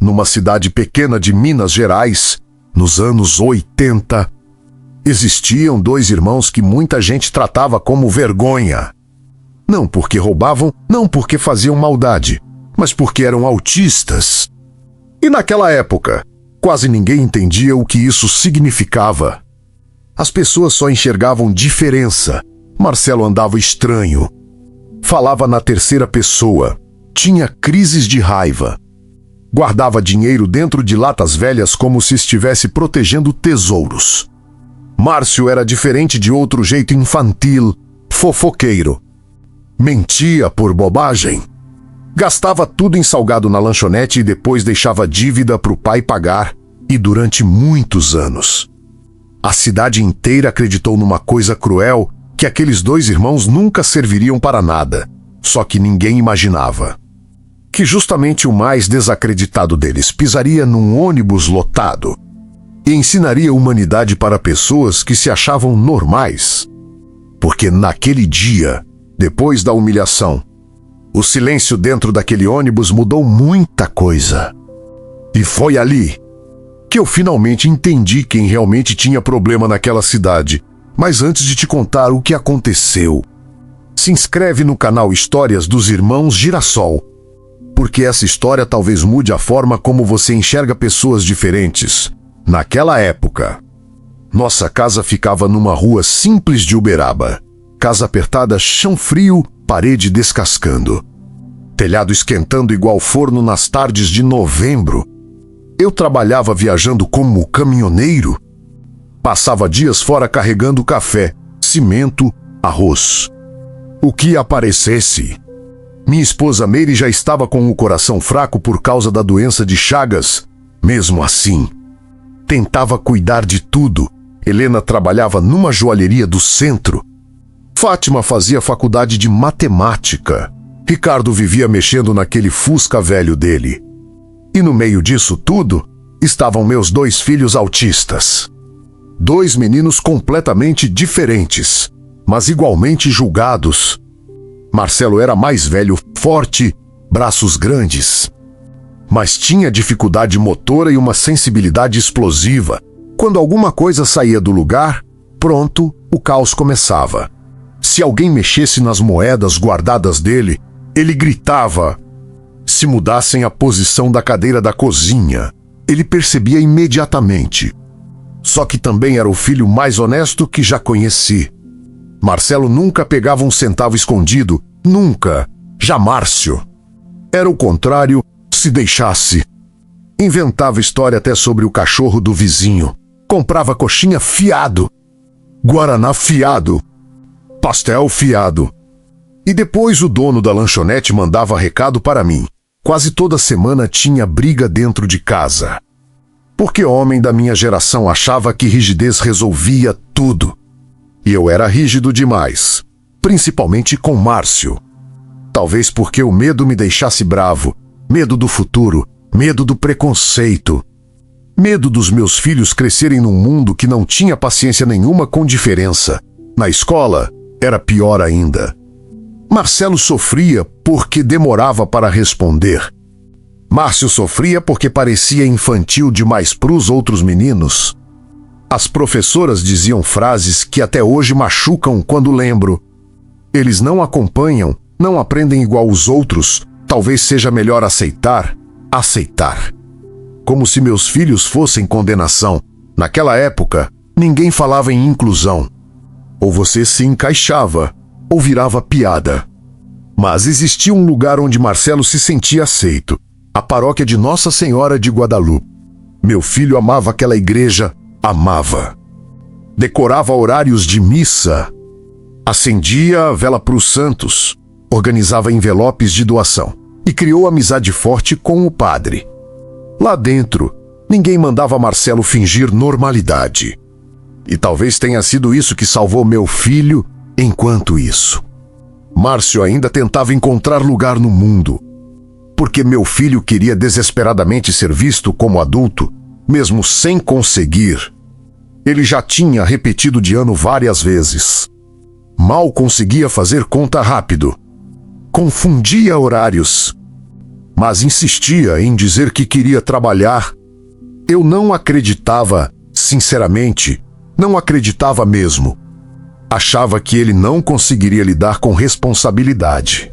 Numa cidade pequena de Minas Gerais, nos anos 80, existiam dois irmãos que muita gente tratava como vergonha. Não porque roubavam, não porque faziam maldade, mas porque eram autistas. E naquela época, quase ninguém entendia o que isso significava. As pessoas só enxergavam diferença. Marcelo andava estranho. Falava na terceira pessoa. Tinha crises de raiva. Guardava dinheiro dentro de latas velhas como se estivesse protegendo tesouros. Márcio era diferente de outro jeito infantil, fofoqueiro. Mentia por bobagem. Gastava tudo em salgado na lanchonete e depois deixava dívida para o pai pagar, e durante muitos anos. A cidade inteira acreditou numa coisa cruel, que aqueles dois irmãos nunca serviriam para nada, só que ninguém imaginava. Que justamente o mais desacreditado deles pisaria num ônibus lotado e ensinaria humanidade para pessoas que se achavam normais. Porque naquele dia, depois da humilhação, o silêncio dentro daquele ônibus mudou muita coisa. E foi ali que eu finalmente entendi quem realmente tinha problema naquela cidade. Mas antes de te contar o que aconteceu, se inscreve no canal Histórias dos Irmãos Girassol, porque essa história talvez mude a forma como você enxerga pessoas diferentes. Naquela época, nossa casa ficava numa rua simples de Uberaba. Casa apertada, chão frio, parede descascando. Telhado esquentando igual forno nas tardes de novembro. Eu trabalhava viajando como caminhoneiro. Passava dias fora carregando café, cimento, arroz. O que aparecesse. Minha esposa Meire já estava com o coração fraco por causa da doença de Chagas. Mesmo assim, tentava cuidar de tudo. Helena trabalhava numa joalheria do centro. Fátima fazia faculdade de matemática. Ricardo vivia mexendo naquele Fusca velho dele. E no meio disso tudo, estavam meus dois filhos autistas. Dois meninos completamente diferentes, mas igualmente julgados. Marcelo era mais velho, forte, braços grandes. Mas tinha dificuldade motora e uma sensibilidade explosiva. Quando alguma coisa saía do lugar, pronto, o caos começava. Se alguém mexesse nas moedas guardadas dele, ele gritava. Se mudassem a posição da cadeira da cozinha, ele percebia imediatamente. Só que também era o filho mais honesto que já conheci. Marcelo nunca pegava um centavo escondido, nunca, já Márcio. Era o contrário, se deixasse. Inventava história até sobre o cachorro do vizinho. Comprava coxinha fiado, guaraná fiado, pastel fiado. E depois o dono da lanchonete mandava recado para mim. Quase toda semana tinha briga dentro de casa. Porque homem da minha geração achava que rigidez resolvia tudo. E eu era rígido demais, principalmente com Márcio. Talvez porque o medo me deixasse bravo, medo do futuro, medo do preconceito. Medo dos meus filhos crescerem num mundo que não tinha paciência nenhuma com diferença. Na escola, era pior ainda. Marcelo sofria porque demorava para responder. Márcio sofria porque parecia infantil demais para os outros meninos. As professoras diziam frases que até hoje machucam quando lembro. Eles não acompanham, não aprendem igual os outros. Talvez seja melhor aceitar. Como se meus filhos fossem condenação. Naquela época, ninguém falava em inclusão. Ou você se encaixava, ou virava piada. Mas existia um lugar onde Marcelo se sentia aceito. A paróquia de Nossa Senhora de Guadalupe. Meu filho amava aquela igreja, amava. Decorava horários de missa. Acendia a vela para os santos. Organizava envelopes de doação. E criou amizade forte com o padre. Lá dentro, ninguém mandava Marcelo fingir normalidade. E talvez tenha sido isso que salvou meu filho enquanto isso. Márcio ainda tentava encontrar lugar no mundo. Porque meu filho queria desesperadamente ser visto como adulto, mesmo sem conseguir. Ele já tinha repetido de ano várias vezes. Mal conseguia fazer conta rápido. Confundia horários. mas insistia em dizer que queria trabalhar. Eu não acreditava, sinceramente, não acreditava mesmo. Achava que ele não conseguiria lidar com responsabilidade.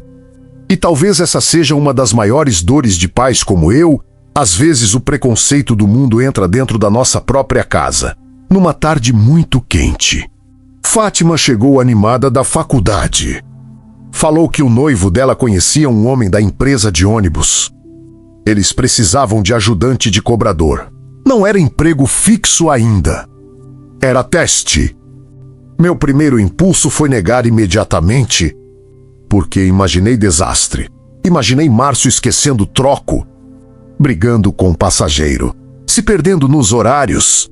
E talvez essa seja uma das maiores dores de pais como eu. Às vezes o preconceito do mundo entra dentro da nossa própria casa. Numa tarde muito quente, Fátima chegou animada da faculdade. Falou que o noivo dela conhecia um homem da empresa de ônibus. Eles precisavam de ajudante de cobrador. Não era emprego fixo ainda. Era teste. Meu primeiro impulso foi negar imediatamente, porque imaginei desastre. Imaginei Márcio esquecendo o troco, brigando com o passageiro, se perdendo nos horários.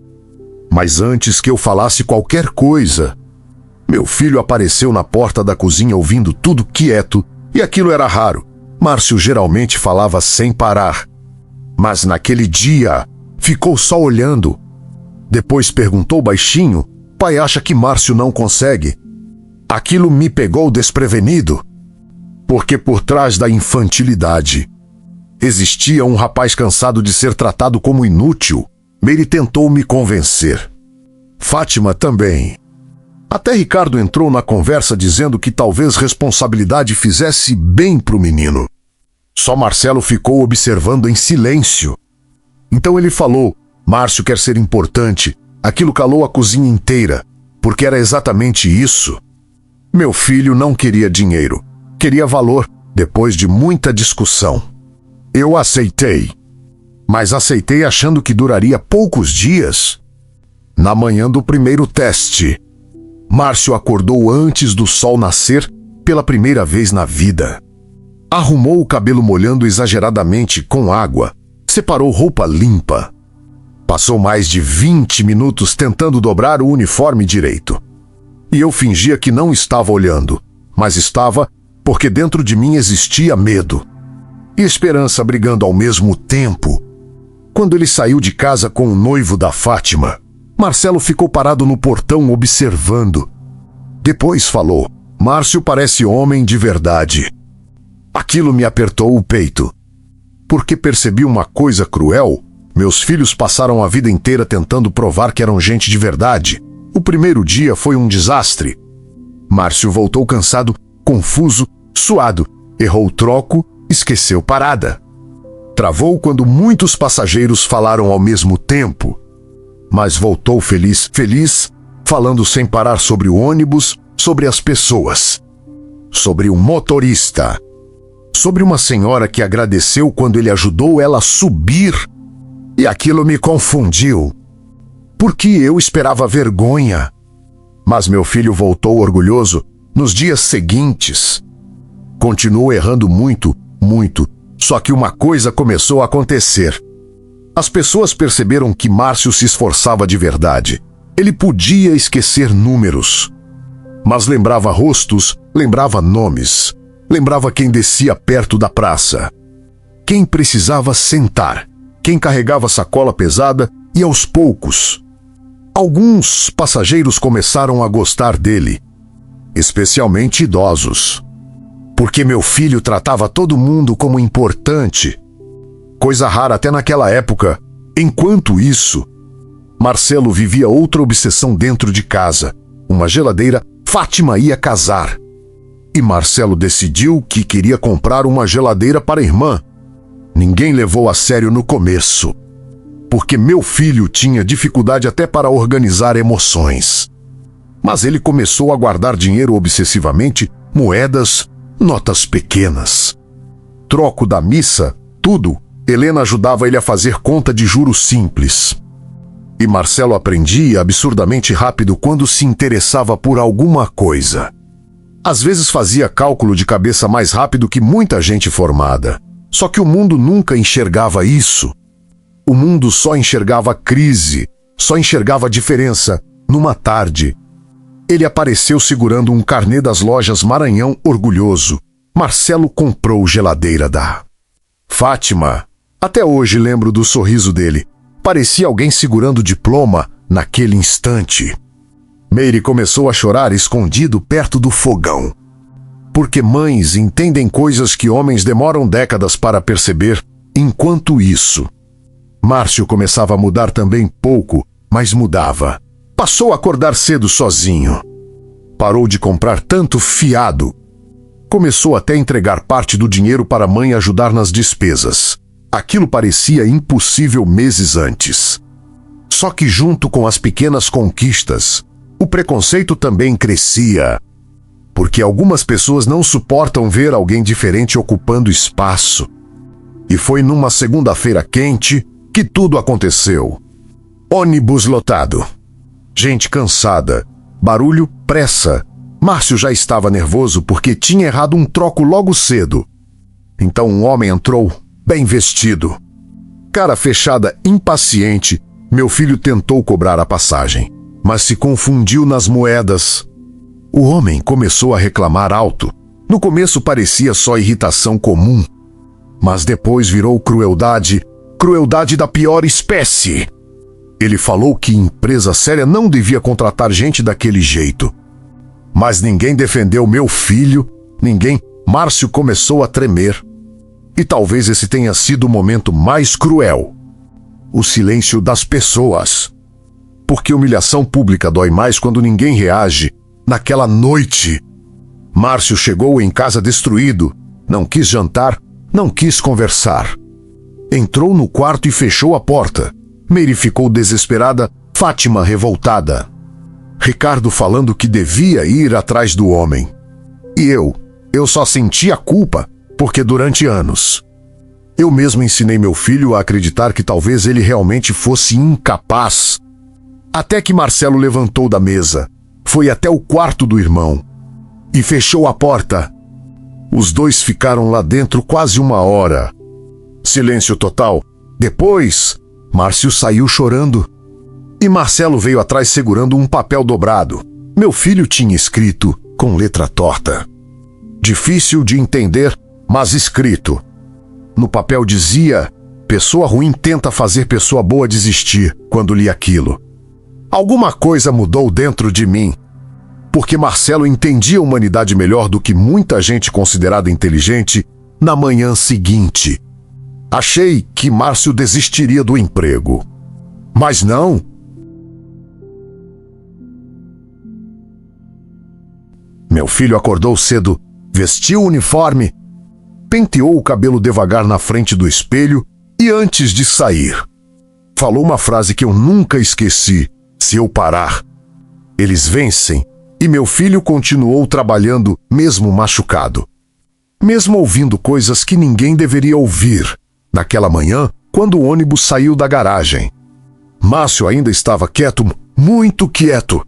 Mas antes que eu falasse qualquer coisa, meu filho apareceu na porta da cozinha ouvindo tudo quieto, e aquilo era raro. Márcio geralmente falava sem parar. Mas naquele dia, ficou só olhando. Depois perguntou baixinho: pai acha que Márcio não consegue? Aquilo me pegou desprevenido, porque por trás da infantilidade existia um rapaz cansado de ser tratado como inútil. Meire tentou me convencer. Fátima também. Até Ricardo entrou na conversa dizendo que talvez responsabilidade fizesse bem pro menino. Só Marcelo ficou observando em silêncio. Então ele falou: Márcio quer ser importante. Aquilo calou a cozinha inteira, porque era exatamente isso. Meu filho não queria dinheiro, queria valor. Depois de muita discussão, eu aceitei. Mas aceitei achando que duraria poucos dias. Na manhã do primeiro teste, Márcio acordou antes do sol nascer pela primeira vez na vida. Arrumou o cabelo molhando exageradamente com água, separou roupa limpa. Passou mais de 20 minutos tentando dobrar o uniforme direito. E eu fingia que não estava olhando, mas estava, porque dentro de mim existia medo e esperança brigando ao mesmo tempo. Quando ele saiu de casa com o noivo da Fátima, Marcelo ficou parado no portão observando. Depois falou: Márcio parece homem de verdade. Aquilo me apertou o peito, porque percebi uma coisa cruel. Meus filhos passaram a vida inteira tentando provar que eram gente de verdade. O primeiro dia foi um desastre. Márcio voltou cansado, confuso, suado. Errou o troco, esqueceu parada. Travou quando muitos passageiros falaram ao mesmo tempo. Mas voltou feliz, falando sem parar sobre o ônibus, sobre as pessoas, sobre o motorista, sobre uma senhora que agradeceu quando ele ajudou ela a subir. E aquilo me confundiu, porque eu esperava vergonha. Mas meu filho voltou orgulhoso nos dias seguintes. Continuou errando muito. Só que uma coisa começou a acontecer. As pessoas perceberam que Márcio se esforçava de verdade. Ele podia esquecer números, mas lembrava rostos, lembrava nomes, lembrava quem descia perto da praça, quem precisava sentar, quem carregava sacola pesada. E aos poucos, alguns passageiros começaram a gostar dele, especialmente idosos. Porque meu filho tratava todo mundo como importante. Coisa rara até naquela época. Enquanto isso, Marcelo vivia outra obsessão dentro de casa. Uma geladeira. Fátima ia casar. E Marcelo decidiu que queria comprar uma geladeira para a irmã. Ninguém levou a sério no começo, porque meu filho tinha dificuldade até para organizar emoções. Mas ele começou a guardar dinheiro obsessivamente, moedas, notas pequenas. Troco da missa, tudo. Helena ajudava ele a fazer conta de juros simples. E Marcelo aprendia absurdamente rápido quando se interessava por alguma coisa. Às vezes fazia cálculo de cabeça mais rápido que muita gente formada. Só que o mundo nunca enxergava isso. O mundo só enxergava crise, só enxergava diferença. Numa tarde, ele apareceu segurando um carnê das lojas Maranhão orgulhoso. Marcelo comprou geladeira da Fátima. Até hoje lembro do sorriso dele. Parecia alguém segurando o diploma naquele instante. Meire começou a chorar escondido perto do fogão. porque mães entendem coisas que homens demoram décadas para perceber. Enquanto isso, Márcio começava a mudar também pouco, mas mudava. Passou a acordar cedo sozinho. Parou de comprar tanto fiado. Começou até a entregar parte do dinheiro para a mãe ajudar nas despesas. Aquilo parecia impossível meses antes. Só que junto com as pequenas conquistas, o preconceito também crescia. Porque algumas pessoas não suportam ver alguém diferente ocupando espaço. E foi numa segunda-feira quente que tudo aconteceu. Ônibus lotado. Gente cansada. Barulho, pressa. Márcio já estava nervoso porque tinha errado um troco logo cedo. Então um homem entrou, bem vestido. Cara fechada, impaciente, meu filho tentou cobrar a passagem, mas se confundiu nas moedas. O homem começou a reclamar alto. No começo parecia só irritação comum, mas depois virou crueldade, crueldade da pior espécie. Ele falou que empresa séria não devia contratar gente daquele jeito. Mas ninguém defendeu meu filho, ninguém. Márcio começou a tremer. E talvez esse tenha sido o momento mais cruel. O silêncio das pessoas. Porque humilhação pública dói mais quando ninguém reage. Naquela noite, Márcio chegou em casa destruído. Não quis jantar, não quis conversar. Entrou no quarto e fechou a porta. Meire ficou desesperada, Fátima revoltada. Ricardo falando que devia ir atrás do homem. E eu só sentia culpa, porque durante anos, eu mesmo ensinei meu filho a acreditar que talvez ele realmente fosse incapaz. Até que Marcelo levantou da mesa, foi até o quarto do irmão e fechou a porta. Os dois ficaram lá dentro quase uma hora. Silêncio total. Depois, Márcio saiu chorando. E Marcelo veio atrás segurando um papel dobrado. Meu filho tinha escrito com letra torta. Difícil de entender, mas escrito. No papel dizia: pessoa ruim tenta fazer pessoa boa desistir. Quando li aquilo, alguma coisa mudou dentro de mim. Porque Marcelo entendia a humanidade melhor do que muita gente considerada inteligente na manhã seguinte. Achei que Márcio desistiria do emprego. Mas não. Meu filho acordou cedo, vestiu o uniforme, penteou o cabelo devagar na frente do espelho e antes de sair, falou uma frase que eu nunca esqueci: se eu parar, eles vencem. E meu filho continuou trabalhando, mesmo machucado. Mesmo ouvindo coisas que ninguém deveria ouvir. Naquela manhã, quando o ônibus saiu da garagem, Márcio ainda estava quieto, muito quieto.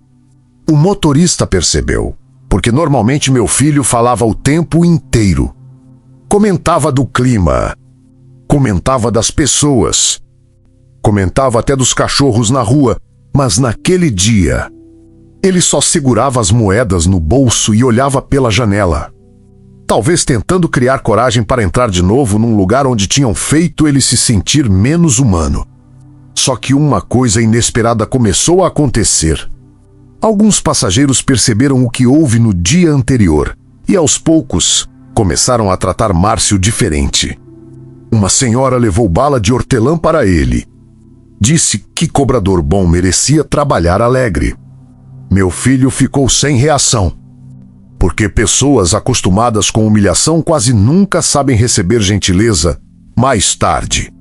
O motorista percebeu, porque normalmente meu filho falava o tempo inteiro. Comentava do clima, comentava das pessoas, comentava até dos cachorros na rua, mas naquele dia, ele só segurava as moedas no bolso e olhava pela janela. Talvez tentando criar coragem para entrar de novo num lugar onde tinham feito ele se sentir menos humano. Só que uma coisa inesperada começou a acontecer. Alguns passageiros perceberam o que houve no dia anterior e, aos poucos, começaram a tratar Márcio diferente. Uma senhora levou bala de hortelã para ele. Disse que cobrador bom merecia trabalhar alegre. Meu filho ficou sem reação. Porque pessoas acostumadas com humilhação quase nunca sabem receber gentileza mais tarde.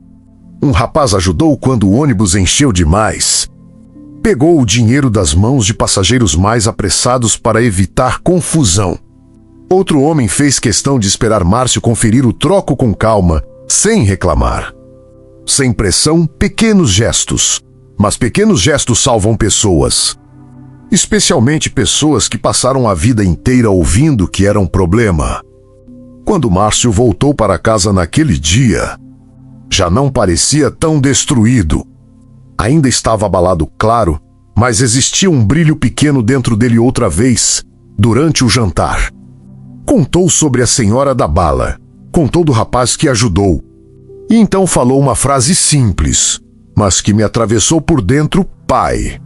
Um rapaz ajudou quando o ônibus encheu demais. Pegou o dinheiro das mãos de passageiros mais apressados para evitar confusão. Outro homem fez questão de esperar Márcio conferir o troco com calma, sem reclamar. Sem pressão, pequenos gestos. Mas pequenos gestos salvam pessoas. Especialmente pessoas que passaram a vida inteira ouvindo que era um problema. Quando Márcio voltou para casa naquele dia, já não parecia tão destruído. Ainda estava abalado, claro, mas existia um brilho pequeno dentro dele outra vez, durante o jantar. Contou sobre a senhora da bala, contou do rapaz que ajudou. E então falou uma frase simples, mas que me atravessou por dentro: pai.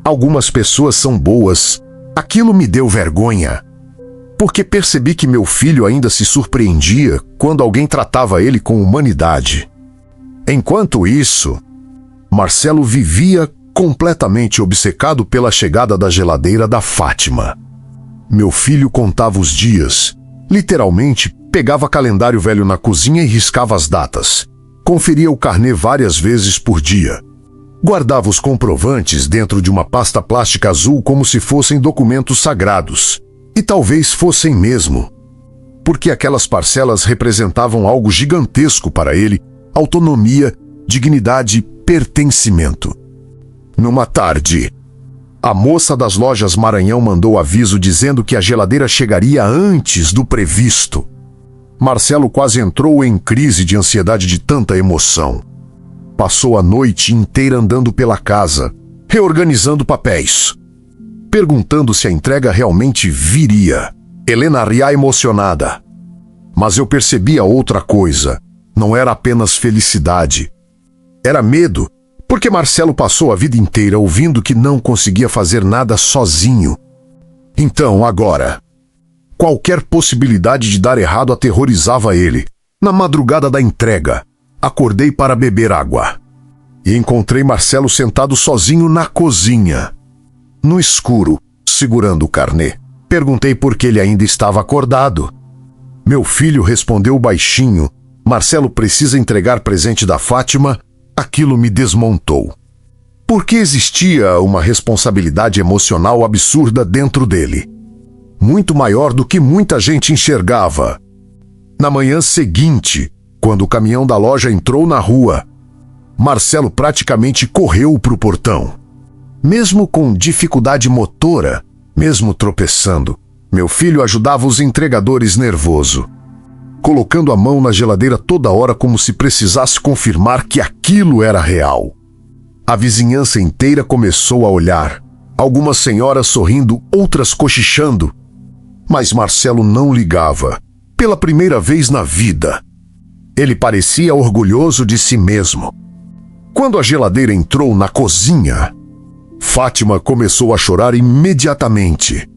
Algumas pessoas são boas. Aquilo me deu vergonha. porque percebi que meu filho ainda se surpreendia quando alguém tratava ele com humanidade. Enquanto isso, Marcelo vivia completamente obcecado pela chegada da geladeira da Fátima. Meu filho contava os dias. Literalmente, pegava calendário velho na cozinha e riscava as datas. Conferia o carnê várias vezes por dia. Guardava os comprovantes dentro de uma pasta plástica azul como se fossem documentos sagrados. E talvez fossem mesmo. Porque aquelas parcelas representavam algo gigantesco para ele: autonomia, dignidade e pertencimento. Numa tarde, a moça das lojas Maranhão mandou aviso dizendo que a geladeira chegaria antes do previsto. Marcelo quase entrou em crise de ansiedade de tanta emoção. Passou a noite inteira andando pela casa, reorganizando papéis, perguntando se a entrega realmente viria. Helena ria emocionada. Mas eu percebia outra coisa. Não era apenas felicidade. Era medo, porque Marcelo passou a vida inteira ouvindo que não conseguia fazer nada sozinho. Então, agora, qualquer possibilidade de dar errado aterrorizava ele. Na madrugada da entrega, acordei para beber água. E encontrei Marcelo sentado sozinho na cozinha, no escuro, segurando o carnê. Perguntei por que ele ainda estava acordado. Meu filho respondeu baixinho: Marcelo precisa entregar presente da Fátima. Aquilo me desmontou. Porque existia uma responsabilidade emocional absurda dentro dele. Muito maior do que muita gente enxergava. Na manhã seguinte, quando o caminhão da loja entrou na rua, Marcelo praticamente correu para o portão. Mesmo com dificuldade motora, mesmo tropeçando, meu filho ajudava os entregadores nervoso, colocando a mão na geladeira toda hora como se precisasse confirmar que aquilo era real. A vizinhança inteira começou a olhar, algumas senhoras sorrindo, outras cochichando. Mas Marcelo não ligava, pela primeira vez na vida. Ele parecia orgulhoso de si mesmo. Quando a geladeira entrou na cozinha, Fátima começou a chorar imediatamente.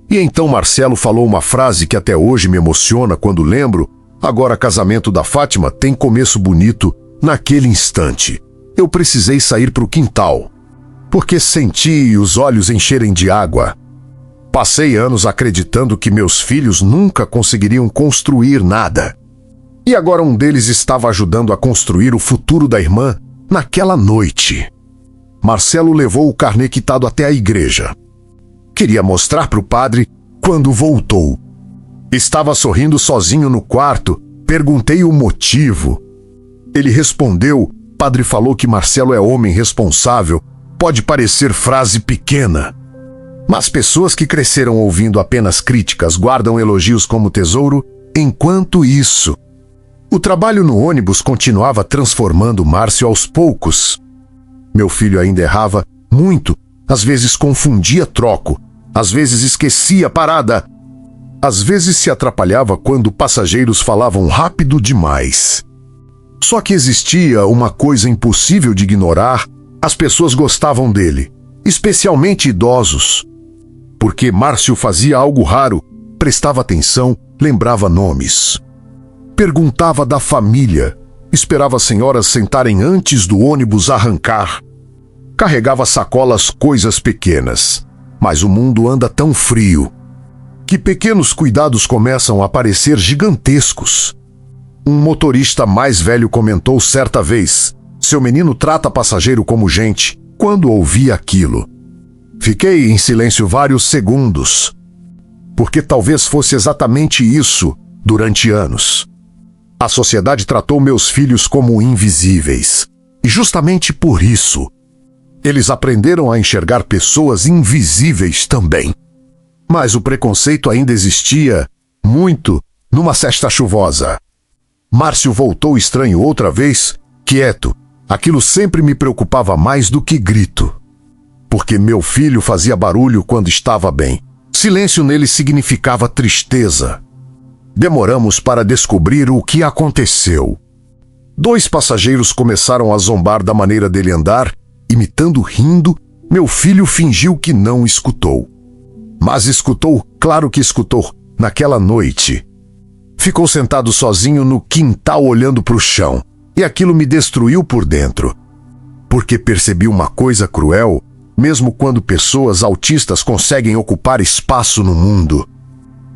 E então Marcelo falou uma frase que até hoje me emociona quando lembro. Agora, casamento da Fátima tem começo bonito. Naquele instante, eu precisei sair para o quintal, porque senti os olhos encherem de água. Passei anos acreditando que meus filhos nunca conseguiriam construir nada. E agora um deles estava ajudando a construir o futuro da irmã naquela noite. Marcelo levou o carnê quitado até a igreja. Queria mostrar para o padre quando voltou. Estava sorrindo sozinho no quarto. Perguntei o motivo. Ele respondeu: padre falou que Marcelo é homem responsável. Pode parecer frase pequena, mas pessoas que cresceram ouvindo apenas críticas guardam elogios como tesouro. Enquanto isso, o trabalho no ônibus continuava transformando Márcio aos poucos. Meu filho ainda errava muito. Às vezes confundia troco, às vezes esquecia parada, às vezes se atrapalhava quando passageiros falavam rápido demais. Só que existia uma coisa impossível de ignorar: as pessoas gostavam dele, especialmente idosos. Porque Márcio fazia algo raro: prestava atenção, lembrava nomes. Perguntava da família, esperava as senhoras sentarem antes do ônibus arrancar. Carregava sacolas, coisas pequenas. Mas o mundo anda tão frio que pequenos cuidados começam a parecer gigantescos. Um motorista mais velho comentou certa vez: seu menino trata passageiro como gente. Quando ouvi aquilo, fiquei em silêncio vários segundos, porque talvez fosse exatamente isso durante anos. A sociedade tratou meus filhos como invisíveis. E justamente por isso, eles aprenderam a enxergar pessoas invisíveis também. Mas o preconceito ainda existia muito. Numa sexta chuvosa, Márcio voltou estranho outra vez, quieto. Aquilo sempre me preocupava mais do que grito. Porque meu filho fazia barulho quando estava bem. Silêncio nele significava tristeza. Demoramos para descobrir o que aconteceu. 2 passageiros começaram a zombar da maneira dele andar. Imitando rindo, meu filho fingiu que não escutou. Mas escutou, claro que escutou. naquela noite. Ficou sentado sozinho no quintal olhando para o chão, e aquilo me destruiu por dentro. Porque percebi uma coisa cruel, mesmo quando pessoas autistas conseguem ocupar espaço no mundo.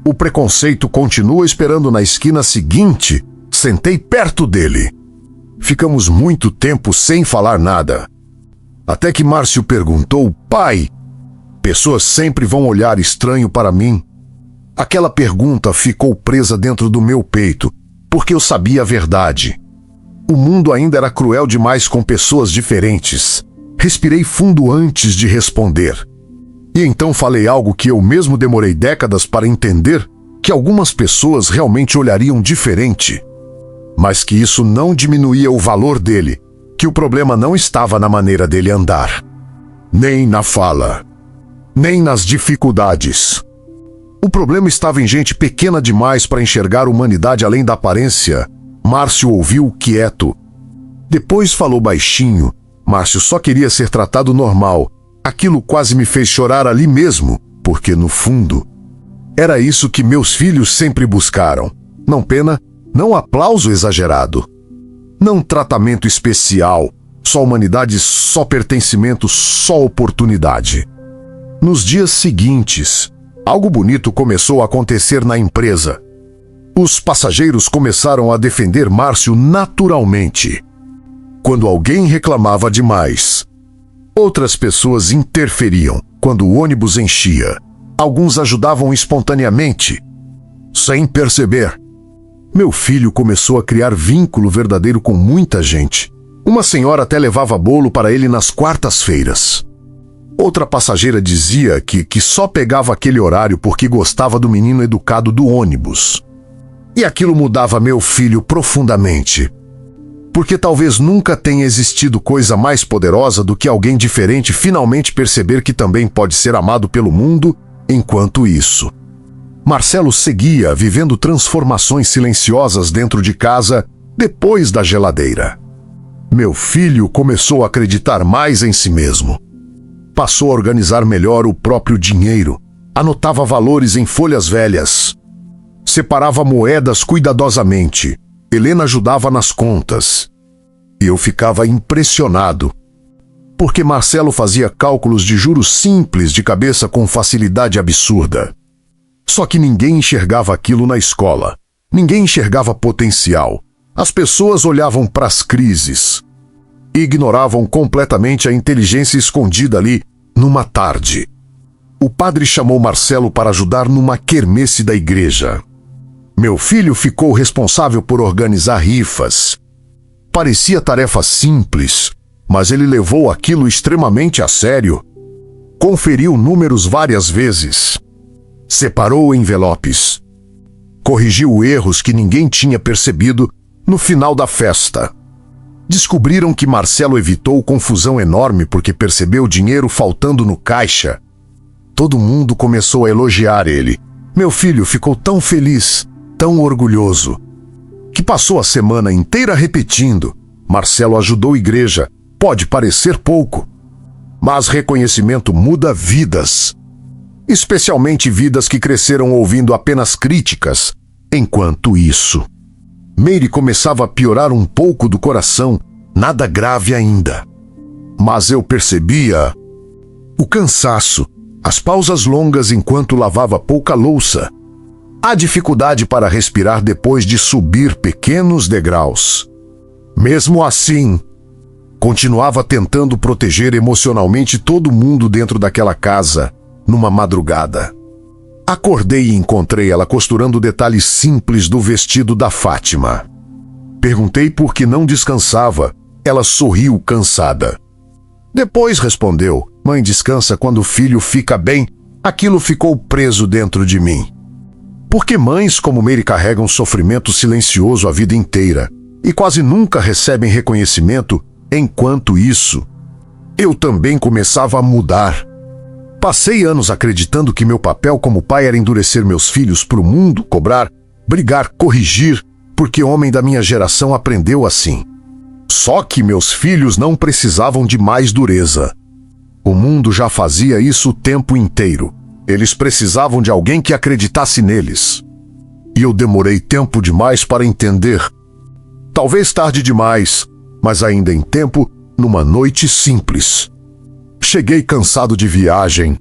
O preconceito continua esperando na esquina seguinte. Sentei perto dele. Ficamos muito tempo sem falar nada. Até que Márcio perguntou: pai, pessoas sempre vão olhar estranho para mim? Aquela pergunta ficou presa dentro do meu peito, porque eu sabia a verdade. O mundo ainda era cruel demais com pessoas diferentes. Respirei fundo antes de responder. E então falei algo que eu mesmo demorei décadas para entender, que algumas pessoas realmente olhariam diferente. Mas que isso não diminuía o valor dele, que o problema não estava na maneira dele andar, nem na fala, nem nas dificuldades. O problema estava em gente pequena demais para enxergar a humanidade além da aparência. Márcio ouviu quieto. Depois falou baixinho. Márcio só queria ser tratado normal. Aquilo quase me fez chorar ali mesmo, porque no fundo, era isso que meus filhos sempre buscaram. Não pena, não aplauso exagerado. Não tratamento especial, só humanidade, só pertencimento, só oportunidade. Nos dias seguintes, algo bonito começou a acontecer na empresa. Os passageiros começaram a defender Márcio naturalmente. Quando alguém reclamava demais, outras pessoas interferiam. Quando o ônibus enchia, alguns ajudavam espontaneamente, sem perceber. Meu filho começou a criar vínculo verdadeiro com muita gente. Uma senhora até levava bolo para ele nas quartas-feiras. Outra passageira dizia que só pegava aquele horário porque gostava do menino educado do ônibus. E aquilo mudava meu filho profundamente. Porque talvez nunca tenha existido coisa mais poderosa do que alguém diferente finalmente perceber que também pode ser amado pelo mundo. Enquanto isso, Marcelo seguia vivendo transformações silenciosas dentro de casa, depois da geladeira. Meu filho começou a acreditar mais em si mesmo. Passou a organizar melhor o próprio dinheiro. Anotava valores em folhas velhas. Separava moedas cuidadosamente. Helena ajudava nas contas. E eu ficava impressionado. Porque Marcelo fazia cálculos de juros simples de cabeça com facilidade absurda. Só que ninguém enxergava aquilo na escola. Ninguém enxergava potencial. As pessoas olhavam para as crises e ignoravam completamente a inteligência escondida ali numa tarde. O padre chamou Marcelo para ajudar numa quermesse da igreja. Meu filho ficou responsável por organizar rifas. Parecia tarefa simples, mas ele levou aquilo extremamente a sério. Conferiu números várias vezes. Separou envelopes. Corrigiu erros que ninguém tinha percebido no final da festa. Descobriram que Marcelo evitou confusão enorme porque percebeu dinheiro faltando no caixa. Todo mundo começou a elogiar ele. Meu filho ficou tão feliz, tão orgulhoso, que passou a semana inteira repetindo: Marcelo ajudou a igreja. Pode parecer pouco, mas reconhecimento muda vidas. Especialmente vidas que cresceram ouvindo apenas críticas. Enquanto isso, Meire começava a piorar um pouco do coração, nada grave ainda. Mas eu percebia o cansaço, as pausas longas enquanto lavava pouca louça, a dificuldade para respirar depois de subir pequenos degraus. Mesmo assim, continuava tentando proteger emocionalmente todo mundo dentro daquela casa, numa madrugada. Acordei e encontrei ela costurando detalhes simples do vestido da Fátima. Perguntei por que não descansava. Ela sorriu cansada. Depois respondeu: mãe descansa quando o filho fica bem. Aquilo ficou preso dentro de mim. Porque mães como Meire carregam sofrimento silencioso a vida inteira e quase nunca recebem reconhecimento. Enquanto isso, eu também começava a mudar. Passei anos acreditando que meu papel como pai era endurecer meus filhos para o mundo, cobrar, brigar, corrigir, porque homem da minha geração aprendeu assim. Só que meus filhos não precisavam de mais dureza. O mundo já fazia isso o tempo inteiro. Eles precisavam de alguém que acreditasse neles. E eu demorei tempo demais para entender. Talvez tarde demais, mas ainda em tempo, numa noite simples. Cheguei cansado de viagem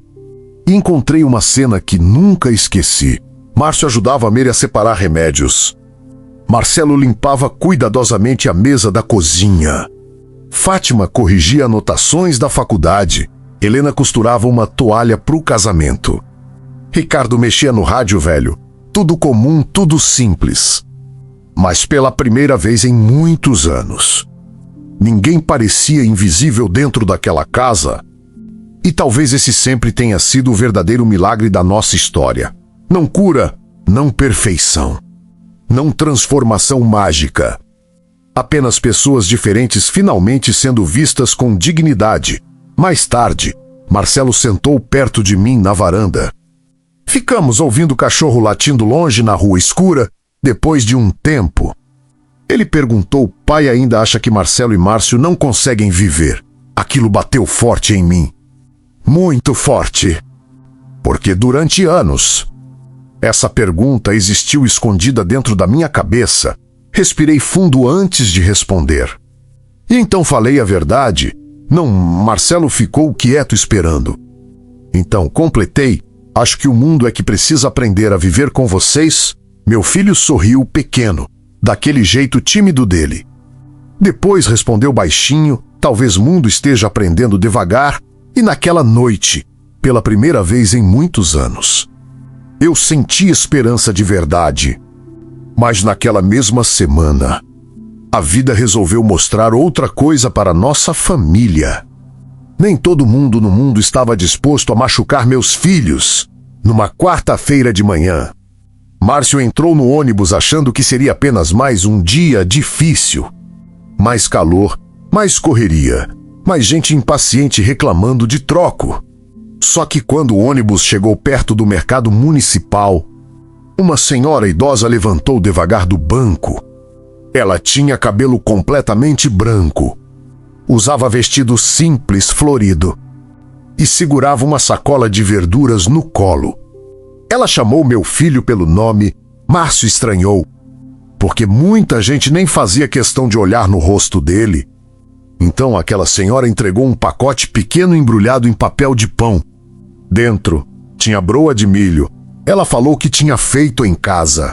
e encontrei uma cena que nunca esqueci. Márcio ajudava a Meire a separar remédios. Marcelo limpava cuidadosamente a mesa da cozinha. Fátima corrigia anotações da faculdade. Helena costurava uma toalha para o casamento. Ricardo mexia no rádio velho. Tudo comum, tudo simples. Mas pela primeira vez em muitos anos, ninguém parecia invisível dentro daquela casa. E talvez esse sempre tenha sido o verdadeiro milagre da nossa história. Não cura, não perfeição, não transformação mágica. Apenas pessoas diferentes finalmente sendo vistas com dignidade. Mais tarde, Marcelo sentou perto de mim na varanda. Ficamos ouvindo o cachorro latindo longe na rua escura, depois de um tempo. Ele perguntou: pai ainda acha que Marcelo e Márcio não conseguem viver? Aquilo bateu forte em mim. Muito forte. Porque durante anos, essa pergunta existiu escondida dentro da minha cabeça. Respirei fundo antes de responder. E então falei a verdade. Não, Marcelo ficou quieto esperando. Então completei: acho que o mundo é que precisa aprender a viver com vocês. Meu filho sorriu pequeno, daquele jeito tímido dele. Depois respondeu baixinho: talvez o mundo esteja aprendendo devagar. E naquela noite, pela primeira vez em muitos anos, eu senti esperança de verdade. Mas naquela mesma semana, a vida resolveu mostrar outra coisa para nossa família. Nem todo mundo no mundo estava disposto a machucar meus filhos. Numa quarta-feira de manhã, Márcio entrou no ônibus achando que seria apenas mais um dia difícil. Mais calor, mais correria, mais gente impaciente reclamando de troco. Só que quando o ônibus chegou perto do mercado municipal, uma senhora idosa levantou devagar do banco. Ela tinha cabelo completamente branco. Usava vestido simples, florido. E segurava uma sacola de verduras no colo. Ela chamou meu filho pelo nome. Márcio estranhou, porque muita gente nem fazia questão de olhar no rosto dele. Então aquela senhora entregou um pacote pequeno embrulhado em papel de pão. Dentro tinha broa de milho. Ela falou que tinha feito em casa.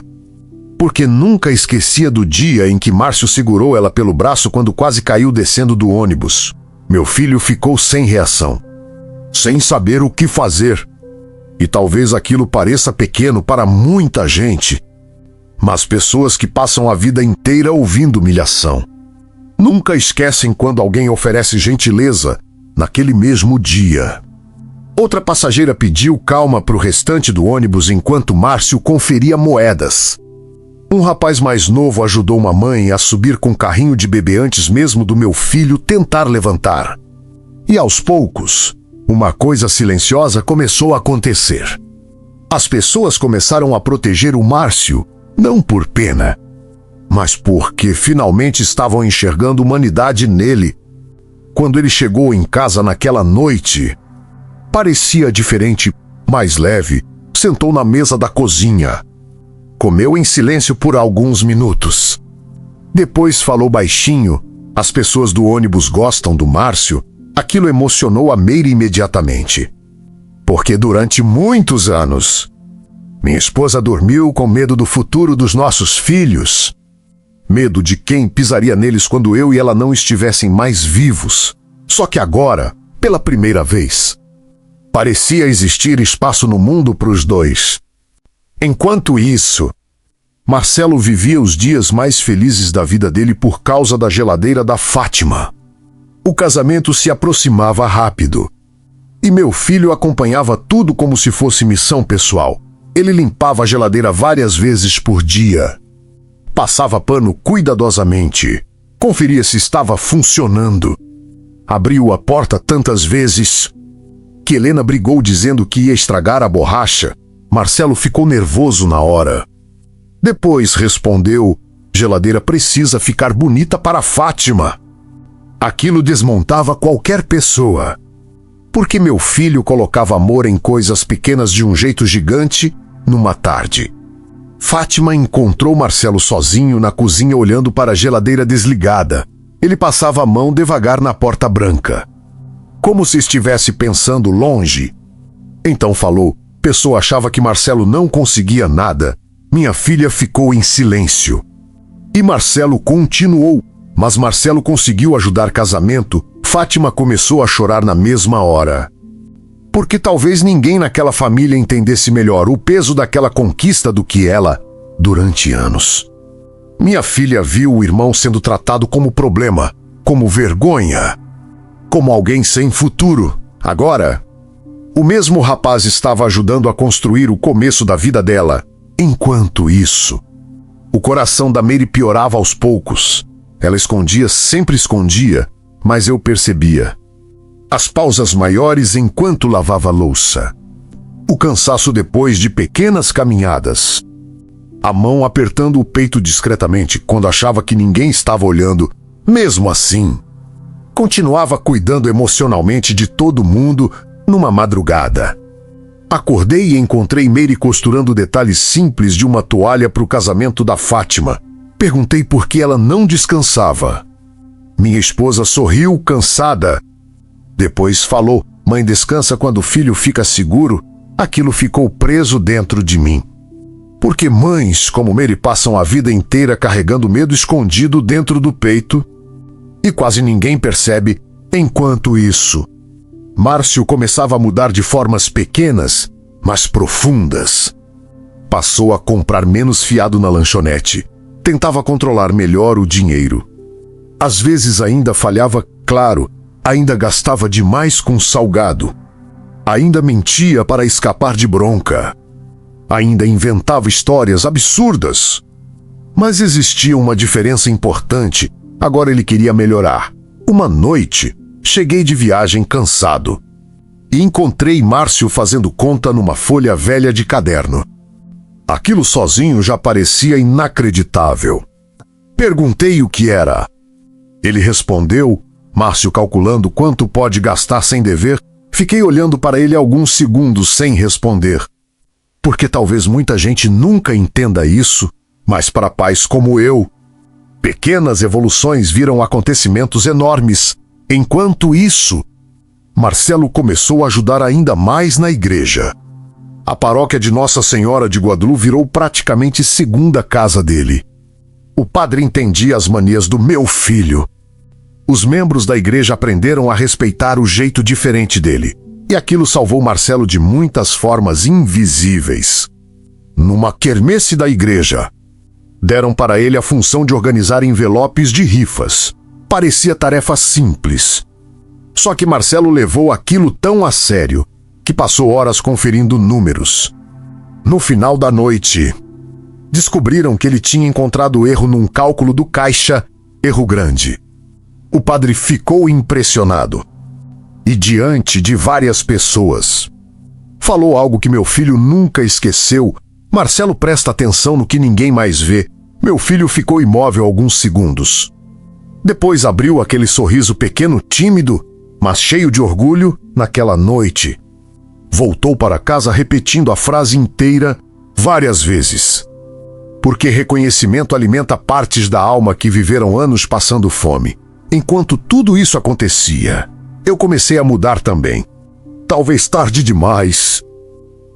Porque nunca esquecia do dia em que Márcio segurou ela pelo braço quando quase caiu descendo do ônibus. Meu filho ficou sem reação, sem saber o que fazer. E talvez aquilo pareça pequeno para muita gente, mas pessoas que passam a vida inteira ouvindo humilhação nunca esquecem quando alguém oferece gentileza naquele mesmo dia. Outra passageira pediu calma para o restante do ônibus enquanto Márcio conferia moedas. Um rapaz mais novo ajudou uma mãe a subir com um carrinho de bebê antes mesmo do meu filho tentar levantar. E aos poucos, uma coisa silenciosa começou a acontecer. As pessoas começaram a proteger o Márcio, não por pena, mas porque finalmente estavam enxergando humanidade nele. Quando ele chegou em casa naquela noite, parecia diferente, mais leve, sentou na mesa da cozinha. Comeu em silêncio por alguns minutos. Depois falou baixinho: as pessoas do ônibus gostam do Márcio. Aquilo emocionou a Meire imediatamente. Porque durante muitos anos, minha esposa dormiu com medo do futuro dos nossos filhos. Medo de quem pisaria neles quando eu e ela não estivessem mais vivos. Só que agora, pela primeira vez, parecia existir espaço no mundo para os dois. Enquanto isso, Marcelo vivia os dias mais felizes da vida dele por causa da geladeira da Fátima. O casamento se aproximava rápido. E meu filho acompanhava tudo como se fosse missão pessoal. Ele limpava a geladeira várias vezes por dia. Passava pano cuidadosamente. Conferia se estava funcionando. Abriu a porta tantas vezes que Helena brigou dizendo que ia estragar a borracha. Marcelo ficou nervoso na hora. Depois respondeu: geladeira precisa ficar bonita para Fátima. Aquilo desmontava qualquer pessoa. Porque meu filho colocava amor em coisas pequenas de um jeito gigante numa tarde. Fátima encontrou Marcelo sozinho na cozinha olhando para a geladeira desligada. Ele passava a mão devagar na porta branca, como se estivesse pensando longe. Então falou: Pessoa achava que Marcelo não conseguia nada. Minha filha ficou em silêncio. E Marcelo continuou, mas Marcelo conseguiu ajudar casamento. Fátima começou a chorar na mesma hora. Porque talvez ninguém naquela família entendesse melhor o peso daquela conquista do que ela, durante anos. Minha filha viu o irmão sendo tratado como problema, como vergonha, como alguém sem futuro. Agora, o mesmo rapaz estava ajudando a construir o começo da vida dela. Enquanto isso, o coração da Mary piorava aos poucos. Ela escondia, sempre escondia, mas eu percebia. As pausas maiores enquanto lavava louça. O cansaço depois de pequenas caminhadas. A mão apertando o peito discretamente quando achava que ninguém estava olhando. Mesmo assim, continuava cuidando emocionalmente de todo mundo numa madrugada. Acordei e encontrei Mary costurando detalhes simples de uma toalha para o casamento da Fátima. Perguntei por que ela não descansava. Minha esposa sorriu, cansada. Depois falou: Mãe descansa quando o filho fica seguro. Aquilo ficou preso dentro de mim. Porque mães como Mary passam a vida inteira carregando medo escondido dentro do peito e quase ninguém percebe. Enquanto isso, Márcio começava a mudar de formas pequenas, mas profundas. Passou a comprar menos fiado na lanchonete. Tentava controlar melhor o dinheiro. Às vezes ainda falhava, claro, ainda gastava demais com salgado. Ainda mentia para escapar de bronca. Ainda inventava histórias absurdas. Mas existia uma diferença importante. Agora ele queria melhorar. Uma noite, cheguei de viagem cansado. E encontrei Márcio fazendo conta numa folha velha de caderno. Aquilo sozinho já parecia inacreditável. Perguntei o que era. Ele respondeu, Márcio calculando quanto pode gastar sem dever. Fiquei olhando para ele alguns segundos sem responder. Porque talvez muita gente nunca entenda isso, mas para pais como eu, pequenas evoluções viram acontecimentos enormes. Enquanto isso, Marcelo começou a ajudar ainda mais na igreja. A paróquia de Nossa Senhora de Guadalupe virou praticamente segunda casa dele. O padre entendia as manias do meu filho. Os membros da igreja aprenderam a respeitar o jeito diferente dele. E aquilo salvou Marcelo de muitas formas invisíveis. Numa quermesse da igreja, deram para ele a função de organizar envelopes de rifas. Parecia tarefa simples. Só que Marcelo levou aquilo tão a sério que passou horas conferindo números. No final da noite, descobriram que ele tinha encontrado erro num cálculo do caixa, erro grande. O padre ficou impressionado. E diante de várias pessoas, falou algo que meu filho nunca esqueceu. Marcelo presta atenção no que ninguém mais vê. Meu filho ficou imóvel alguns segundos. Depois abriu aquele sorriso pequeno, tímido, mas cheio de orgulho, naquela noite. Voltou para casa repetindo a frase inteira várias vezes. Porque reconhecimento alimenta partes da alma que viveram anos passando fome. Enquanto tudo isso acontecia, eu comecei a mudar também. Talvez tarde demais,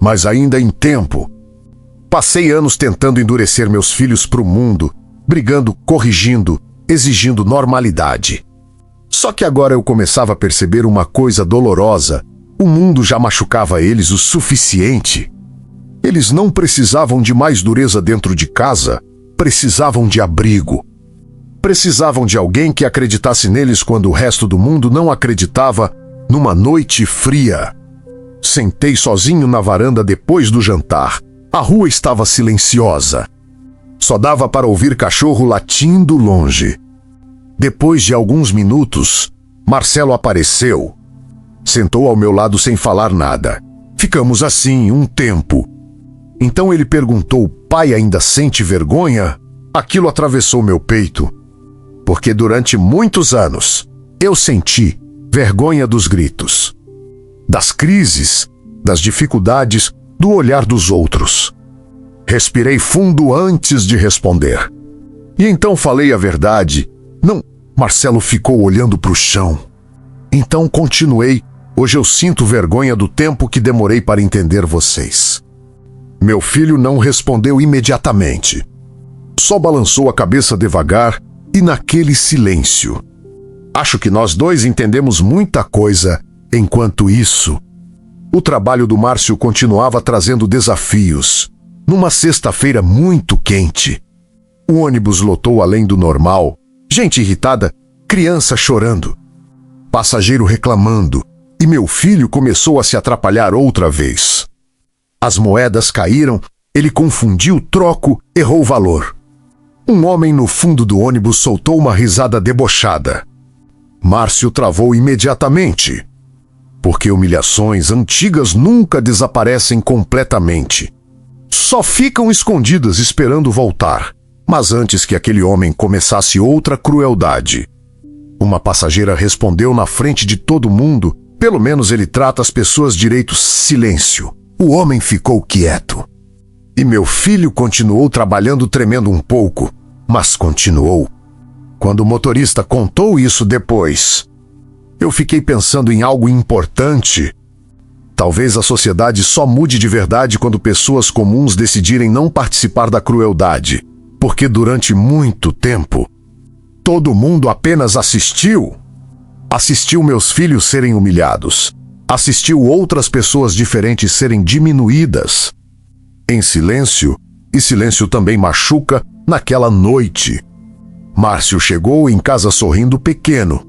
mas ainda em tempo. Passei anos tentando endurecer meus filhos para o mundo, brigando, corrigindo, exigindo normalidade. Só que agora eu começava a perceber uma coisa dolorosa. O mundo já machucava eles o suficiente. Eles não precisavam de mais dureza dentro de casa, precisavam de abrigo. Precisavam de alguém que acreditasse neles quando o resto do mundo não acreditava. Numa noite fria, sentei sozinho na varanda depois do jantar. A rua estava silenciosa. Só dava para ouvir cachorro latindo longe. Depois de alguns minutos, Marcelo apareceu. Sentou ao meu lado sem falar nada. Ficamos assim um tempo. Então ele perguntou: pai ainda sente vergonha? Aquilo atravessou meu peito. Porque durante muitos anos, eu senti vergonha dos gritos. das crises, das dificuldades, do olhar dos outros. Respirei fundo antes de responder. E então falei a verdade. Não, Marcelo ficou olhando para o chão. Então continuei. Hoje eu sinto vergonha do tempo que demorei para entender vocês. Meu filho não respondeu imediatamente. Só balançou a cabeça devagar e naquele silêncio. Acho que nós dois entendemos muita coisa enquanto isso. O trabalho do Márcio continuava trazendo desafios. Numa sexta-feira muito quente. O ônibus lotou além do normal. Gente irritada, criança chorando. Passageiro reclamando. E meu filho começou a se atrapalhar outra vez. As moedas caíram, ele confundiu o troco, errou o valor. Um homem no fundo do ônibus soltou uma risada debochada. Márcio travou imediatamente. Porque humilhações antigas nunca desaparecem completamente. Só ficam escondidas esperando voltar. Mas antes que aquele homem começasse outra crueldade. Uma passageira respondeu na frente de todo mundo. Pelo menos ele trata as pessoas direito. Silêncio. O homem ficou quieto. E meu filho continuou trabalhando, tremendo um pouco, mas continuou. Quando o motorista contou isso depois, eu fiquei pensando em algo importante. Talvez a sociedade só mude de verdade quando pessoas comuns decidirem não participar da crueldade, porque durante muito tempo, todo mundo apenas assistiu. Assistiu meus filhos serem humilhados. Assistiu outras pessoas diferentes serem diminuídas. Em silêncio, e silêncio também machuca, naquela noite. Márcio chegou em casa sorrindo pequeno.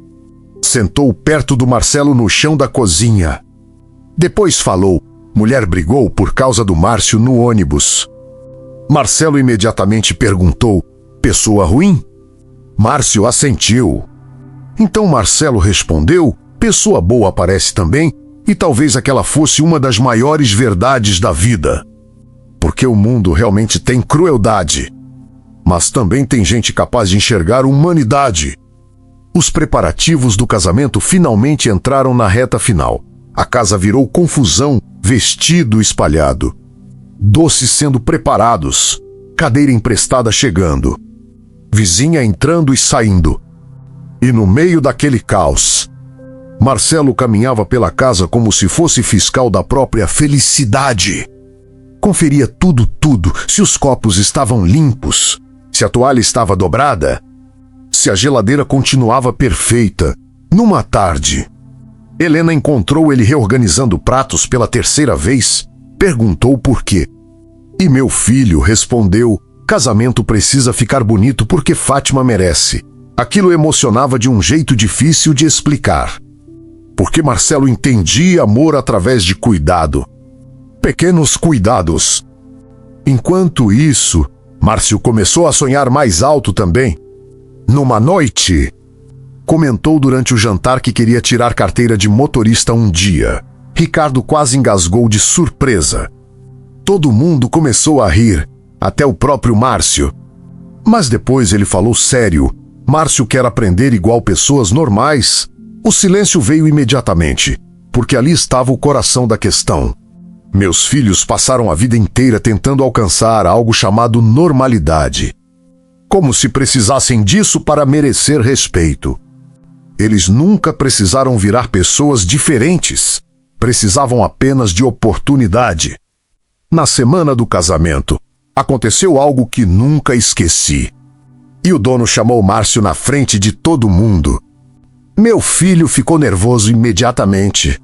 Sentou perto do Marcelo no chão da cozinha. Depois falou, mulher brigou por causa do Márcio no ônibus. Marcelo imediatamente perguntou, pessoa ruim? Márcio assentiu. Então Marcelo respondeu, pessoa boa aparece também, e talvez aquela fosse uma das maiores verdades da vida. Porque o mundo realmente tem crueldade. Mas também tem gente capaz de enxergar humanidade. Os preparativos do casamento finalmente entraram na reta final. A casa virou confusão, vestido espalhado. Doces sendo preparados. Cadeira emprestada chegando. Vizinha entrando e saindo. E no meio daquele caos, Marcelo caminhava pela casa como se fosse fiscal da própria felicidade. Conferia tudo, se os copos estavam limpos, se a toalha estava dobrada, se a geladeira continuava perfeita. Numa tarde, Helena encontrou ele reorganizando pratos pela terceira vez, perguntou por quê. E meu filho respondeu, casamento precisa ficar bonito porque Fátima merece. Aquilo emocionava de um jeito difícil de explicar. Porque Marcelo entendia amor através de cuidado. Pequenos cuidados. Enquanto isso, Márcio começou a sonhar mais alto também. Numa noite, comentou durante o jantar que queria tirar carteira de motorista um dia. Ricardo quase engasgou de surpresa. Todo mundo começou a rir, até o próprio Márcio. Mas depois ele falou sério. Márcio quer aprender igual pessoas normais. O silêncio veio imediatamente, porque ali estava o coração da questão. Meus filhos passaram a vida inteira tentando alcançar algo chamado normalidade. Como se precisassem disso para merecer respeito. Eles nunca precisaram virar pessoas diferentes. Precisavam apenas de oportunidade. Na semana do casamento, aconteceu algo que nunca esqueci. E o dono chamou Márcio na frente de todo mundo. Meu filho ficou nervoso imediatamente.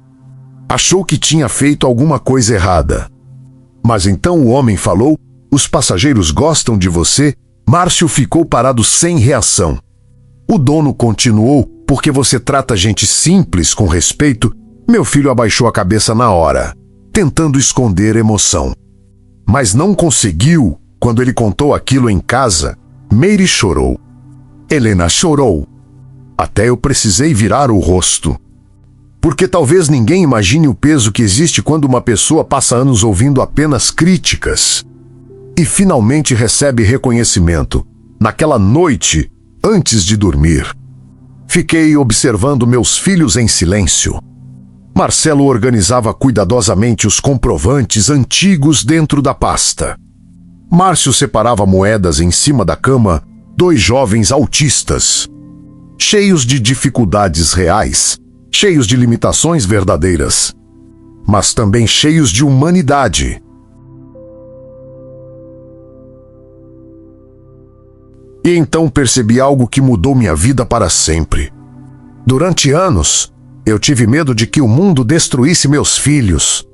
Achou que tinha feito alguma coisa errada. Mas então o homem falou, os passageiros gostam de você. Márcio ficou parado sem reação. O dono continuou, porque você trata gente simples com respeito. Meu filho abaixou a cabeça na hora, tentando esconder emoção. Mas não conseguiu. Quando ele contou aquilo em casa, Meire chorou. Helena chorou. Até eu precisei virar o rosto. Porque talvez ninguém imagine o peso que existe quando uma pessoa passa anos ouvindo apenas críticas. E finalmente recebe reconhecimento. Naquela noite, antes de dormir, fiquei observando meus filhos em silêncio. Marcelo organizava cuidadosamente os comprovantes antigos dentro da pasta. Márcio separava moedas em cima da cama, dois jovens autistas, cheios de dificuldades reais, cheios de limitações verdadeiras, mas também cheios de humanidade. E então percebi algo que mudou minha vida para sempre. Durante anos, eu tive medo de que o mundo destruísse meus filhos.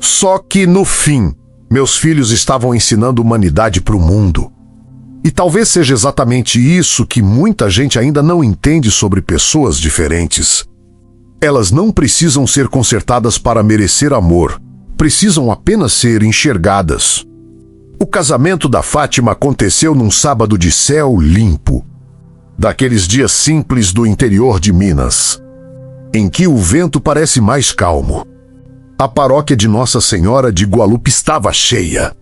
Só que, no fim, meus filhos estavam ensinando humanidade para o mundo. E talvez seja exatamente isso que muita gente ainda não entende sobre pessoas diferentes. Elas não precisam ser consertadas para merecer amor. Precisam apenas ser enxergadas. O casamento da Fátima aconteceu num sábado de céu limpo. Daqueles dias simples do interior de Minas, em que o vento parece mais calmo. A paróquia de Nossa Senhora de Guadalupe estava cheia.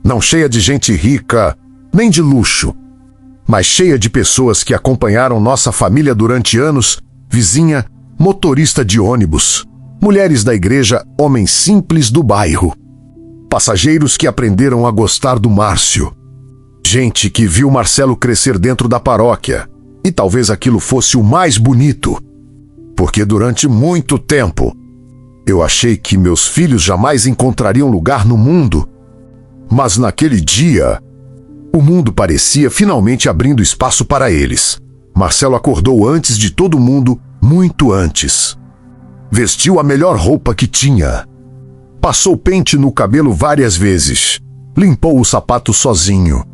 Não cheia de gente rica, nem de luxo, mas cheia de pessoas que acompanharam nossa família durante anos, vizinha, motorista de ônibus, mulheres da igreja, homens simples do bairro, passageiros que aprenderam a gostar do Márcio, gente que viu Marcelo crescer dentro da paróquia, e talvez aquilo fosse o mais bonito, porque durante muito tempo eu achei que meus filhos jamais encontrariam lugar no mundo, mas naquele dia o mundo parecia finalmente abrindo espaço para eles. Marcelo acordou antes de todo mundo, muito antes. Vestiu a melhor roupa que tinha. Passou pente no cabelo várias vezes. Limpou o sapato sozinho.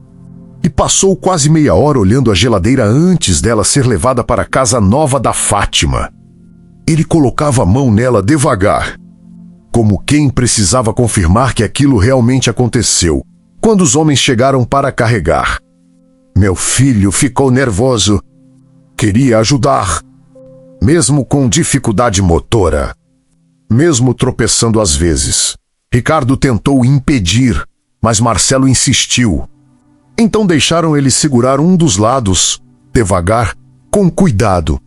E passou quase meia hora olhando a geladeira antes dela ser levada para a casa nova da Fátima. Ele colocava a mão nela devagar, como quem precisava confirmar que aquilo realmente aconteceu. Quando os homens chegaram para carregar, meu filho ficou nervoso. Queria ajudar, mesmo com dificuldade motora, mesmo tropeçando às vezes. Ricardo tentou impedir, mas Marcelo insistiu. Então deixaram ele segurar um dos lados, devagar, com cuidado.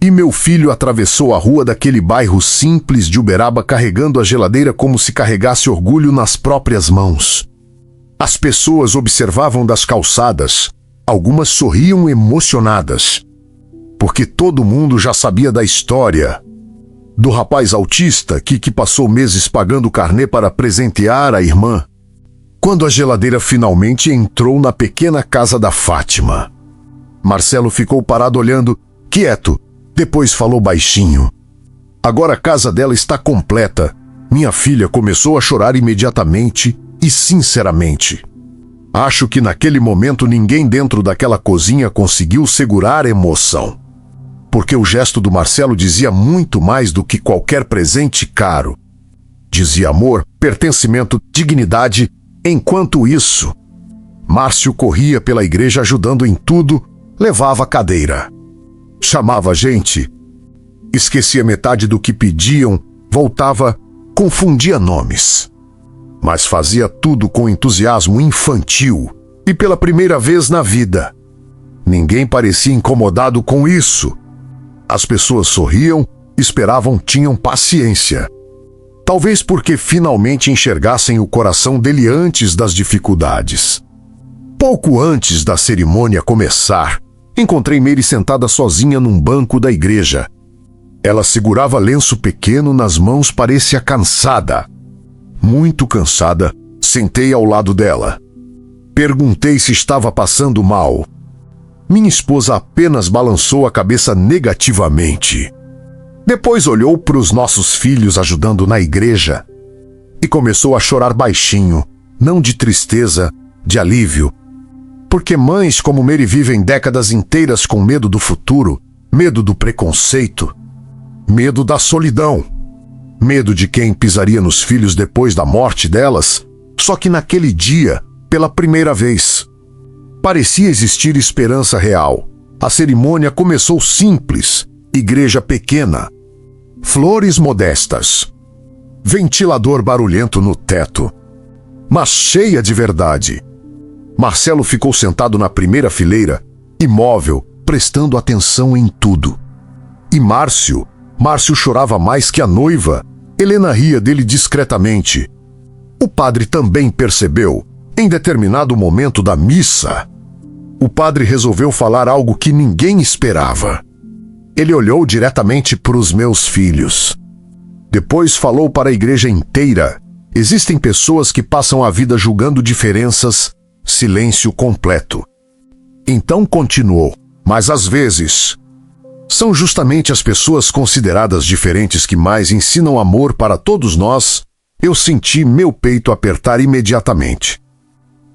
E meu filho atravessou a rua daquele bairro simples de Uberaba carregando a geladeira como se carregasse orgulho nas próprias mãos. As pessoas observavam das calçadas. Algumas sorriam emocionadas, porque todo mundo já sabia da história do rapaz autista que passou meses pagando carnê para presentear a irmã. Quando a geladeira finalmente entrou na pequena casa da Fátima, Marcelo ficou parado olhando, quieto, depois falou baixinho. Agora a casa dela está completa. Minha filha começou a chorar imediatamente e sinceramente. Acho que naquele momento ninguém dentro daquela cozinha conseguiu segurar a emoção. Porque o gesto do Marcelo dizia muito mais do que qualquer presente caro. Dizia amor, pertencimento, dignidade. Enquanto isso, Márcio corria pela igreja ajudando em tudo, levava a cadeira. Chamava gente. Esquecia metade do que pediam, voltava, confundia nomes. Mas fazia tudo com entusiasmo infantil e pela primeira vez na vida. Ninguém parecia incomodado com isso. As pessoas sorriam, esperavam, tinham paciência. Talvez porque finalmente enxergassem o coração dele antes das dificuldades. Pouco antes da cerimônia começar, encontrei Mary sentada sozinha num banco da igreja. Ela segurava lenço pequeno nas mãos, parecia cansada. Muito cansada, sentei ao lado dela. Perguntei se estava passando mal. Minha esposa apenas balançou a cabeça negativamente. Depois olhou para os nossos filhos ajudando na igreja e começou a chorar baixinho, não de tristeza, de alívio. Porque mães como Mary vivem décadas inteiras com medo do futuro, medo do preconceito, medo da solidão, medo de quem pisaria nos filhos depois da morte delas. Só que naquele dia, pela primeira vez, parecia existir esperança real. A cerimônia começou simples, igreja pequena, flores modestas, ventilador barulhento no teto, mas cheia de verdade. Marcelo ficou sentado na primeira fileira, imóvel, prestando atenção em tudo. E Márcio, Márcio chorava mais que a noiva. Helena ria dele discretamente. O padre também percebeu, em determinado momento da missa. O padre resolveu falar algo que ninguém esperava. Ele olhou diretamente para os meus filhos. Depois falou para a igreja inteira. Existem pessoas que passam a vida julgando diferenças, silêncio completo. Então continuou, mas às vezes são justamente as pessoas consideradas diferentes que mais ensinam amor para todos nós. Eu senti meu peito apertar imediatamente,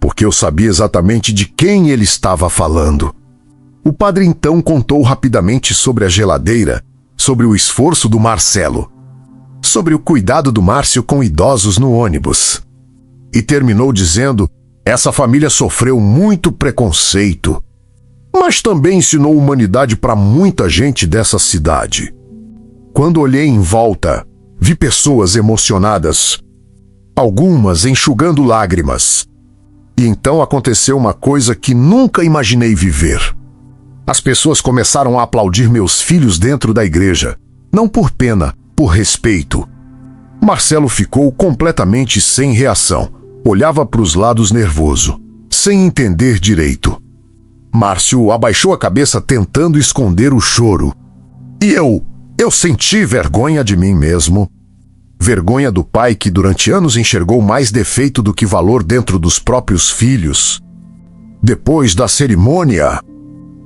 porque eu sabia exatamente de quem ele estava falando. O padre então contou rapidamente sobre a geladeira, sobre o esforço do Marcelo, sobre o cuidado do Márcio com idosos no ônibus. E terminou dizendo: essa família sofreu muito preconceito, mas também ensinou humanidade para muita gente dessa cidade. Quando olhei em volta, vi pessoas emocionadas, algumas enxugando lágrimas. E então aconteceu uma coisa que nunca imaginei viver. As pessoas começaram a aplaudir meus filhos dentro da igreja, não por pena, por respeito. Marcelo ficou completamente sem reação. Olhava para os lados nervoso, sem entender direito. Márcio abaixou a cabeça tentando esconder o choro. E eu senti vergonha de mim mesmo. Vergonha do pai que durante anos enxergou mais defeito do que valor dentro dos próprios filhos. Depois da cerimônia,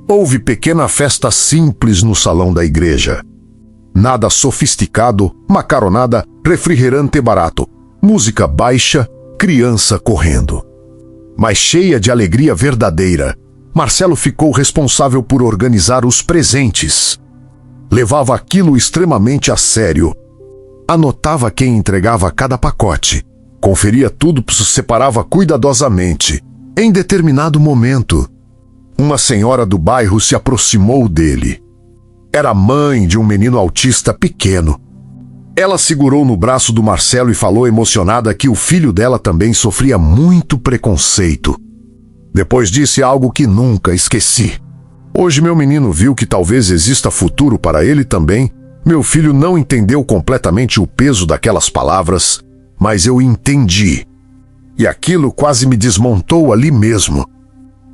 houve pequena festa simples no salão da igreja. Nada sofisticado, macaronada, refrigerante barato, música baixa, criança correndo. Mas cheia de alegria verdadeira. Marcelo ficou responsável por organizar os presentes. Levava aquilo extremamente a sério. Anotava quem entregava cada pacote. Conferia tudo, separava cuidadosamente. Em determinado momento, uma senhora do bairro se aproximou dele. Era mãe de um menino autista pequeno. Ela segurou no braço do Marcelo e falou emocionada que o filho dela também sofria muito preconceito. Depois disse algo que nunca esqueci. Hoje meu menino viu que talvez exista futuro para ele também. Meu filho não entendeu completamente o peso daquelas palavras, mas eu entendi. E aquilo quase me desmontou ali mesmo.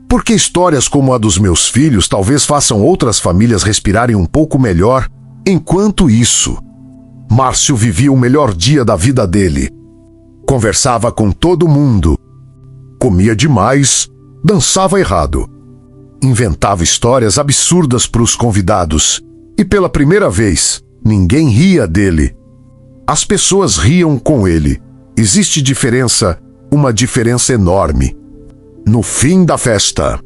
Porque histórias como a dos meus filhos talvez façam outras famílias respirarem um pouco melhor. Enquanto isso, Márcio vivia o melhor dia da vida dele. Conversava com todo mundo. Comia demais, dançava errado. Inventava histórias absurdas para os convidados. E pela primeira vez, ninguém ria dele. As pessoas riam com ele. Existe diferença, uma diferença enorme. No fim da festa,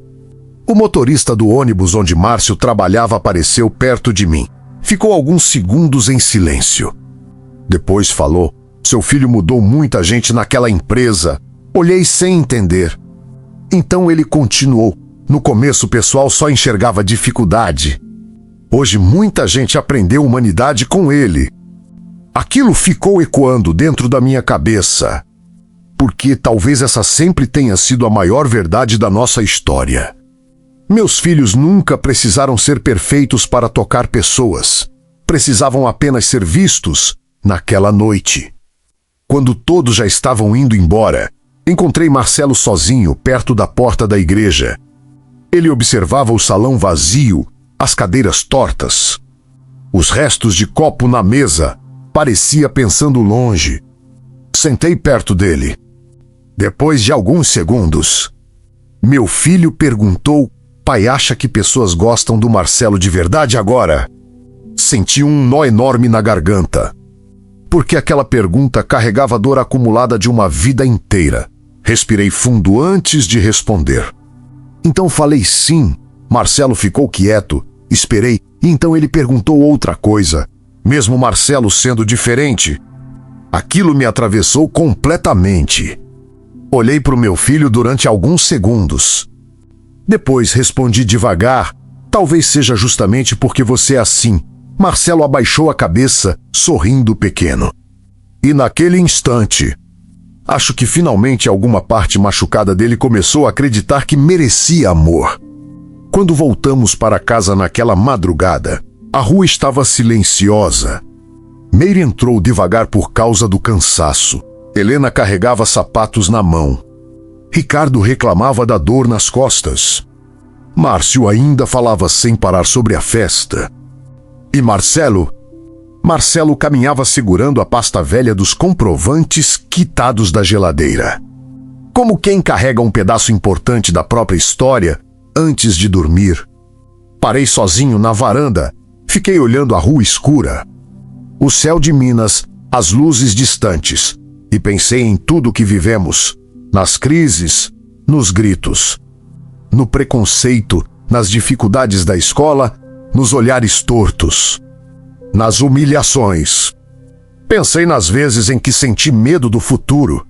o motorista do ônibus onde Márcio trabalhava apareceu perto de mim. Ficou alguns segundos em silêncio. Depois falou: seu filho mudou muita gente naquela empresa. Olhei sem entender. Então ele continuou: no começo o pessoal só enxergava dificuldade. Hoje muita gente aprendeu humanidade com ele. Aquilo ficou ecoando dentro da minha cabeça. Porque talvez essa sempre tenha sido a maior verdade da nossa história. Meus filhos nunca precisaram ser perfeitos para tocar pessoas. Precisavam apenas ser vistos naquela noite. Quando todos já estavam indo embora, encontrei Marcelo sozinho perto da porta da igreja. Ele observava o salão vazio, as cadeiras tortas, os restos de copo na mesa. Parecia pensando longe. Sentei perto dele. Depois de alguns segundos, meu filho perguntou: pai, acha que pessoas gostam do Marcelo de verdade agora? Senti um nó enorme na garganta, porque aquela pergunta carregava a dor acumulada de uma vida inteira. Respirei fundo antes de responder. Então falei sim. Marcelo ficou quieto. Esperei, e então ele perguntou outra coisa. Mesmo Marcelo sendo diferente, aquilo me atravessou completamente. Olhei para o meu filho durante alguns segundos. Depois respondi devagar: talvez seja justamente porque você é assim. Marcelo abaixou a cabeça, sorrindo pequeno. E naquele instante, acho que finalmente alguma parte machucada dele começou a acreditar que merecia amor. Quando voltamos para casa naquela madrugada, A rua estava silenciosa. Meire entrou devagar por causa do cansaço. Helena carregava sapatos na mão. Ricardo reclamava da dor nas costas. Márcio ainda falava sem parar sobre a festa. E Marcelo caminhava segurando a pasta velha dos comprovantes quitados da geladeira. Como quem carrega um pedaço importante da própria história antes de dormir. Parei sozinho na varanda, fiquei olhando a rua escura. O céu de Minas, as luzes distantes, e pensei em tudo que vivemos, nas crises, nos gritos, no preconceito, nas dificuldades da escola, nos olhares tortos, nas humilhações. Pensei nas vezes em que senti medo do futuro,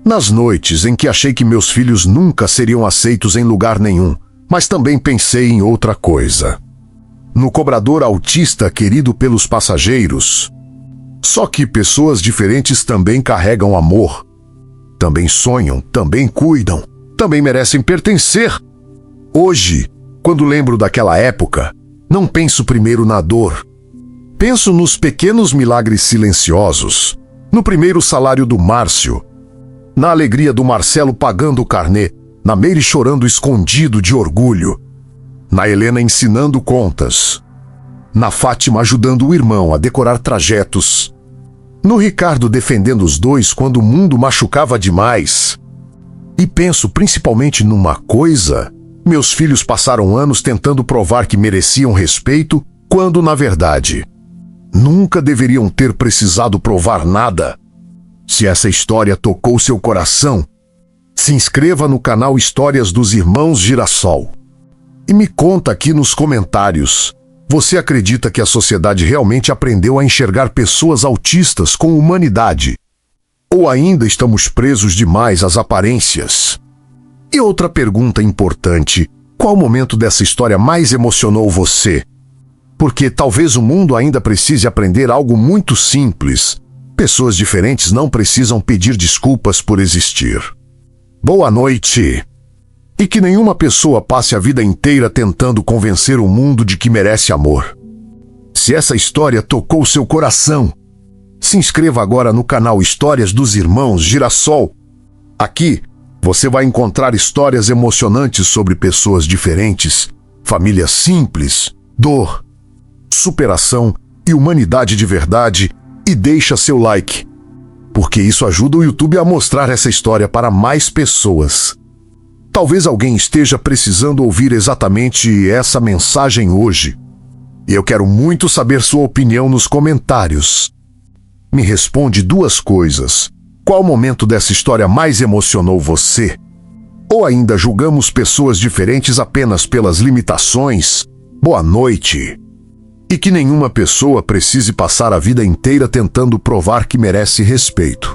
nas noites em que achei que meus filhos nunca seriam aceitos em lugar nenhum, mas também pensei em outra coisa. No cobrador autista querido pelos passageiros. Só que pessoas diferentes também carregam amor. Também sonham, também cuidam, também merecem pertencer. Hoje, quando lembro daquela época, não penso primeiro na dor. Penso nos pequenos milagres silenciosos, no primeiro salário do Márcio, na alegria do Marcelo pagando o carnê, na Meire chorando escondido de orgulho, na Helena ensinando contas, na Fátima ajudando o irmão a decorar trajetos, no Ricardo defendendo os dois quando o mundo machucava demais. E penso principalmente numa coisa: meus filhos passaram anos tentando provar que mereciam respeito, quando, na verdade, nunca deveriam ter precisado provar nada. Se essa história tocou seu coração, se inscreva no canal Histórias dos Irmãos Girassol. E me conta aqui nos comentários: você acredita que a sociedade realmente aprendeu a enxergar pessoas autistas com humanidade? Ou ainda estamos presos demais às aparências? E outra pergunta importante: qual momento dessa história mais emocionou você? Porque talvez o mundo ainda precise aprender algo muito simples: pessoas diferentes não precisam pedir desculpas por existir. Boa noite! E que nenhuma pessoa passe a vida inteira tentando convencer o mundo de que merece amor. Se essa história tocou seu coração, se inscreva agora no canal Histórias dos Irmãos Girassol. Aqui você vai encontrar histórias emocionantes sobre pessoas diferentes, famílias simples, dor, superação e humanidade de verdade. E deixa seu like, porque isso ajuda o YouTube a mostrar essa história para mais pessoas. Talvez alguém esteja precisando ouvir exatamente essa mensagem hoje. E eu quero muito saber sua opinião nos comentários. Me responde duas coisas: qual momento dessa história mais emocionou você? Ou ainda julgamos pessoas diferentes apenas pelas limitações? Boa noite! E que nenhuma pessoa precise passar a vida inteira tentando provar que merece respeito.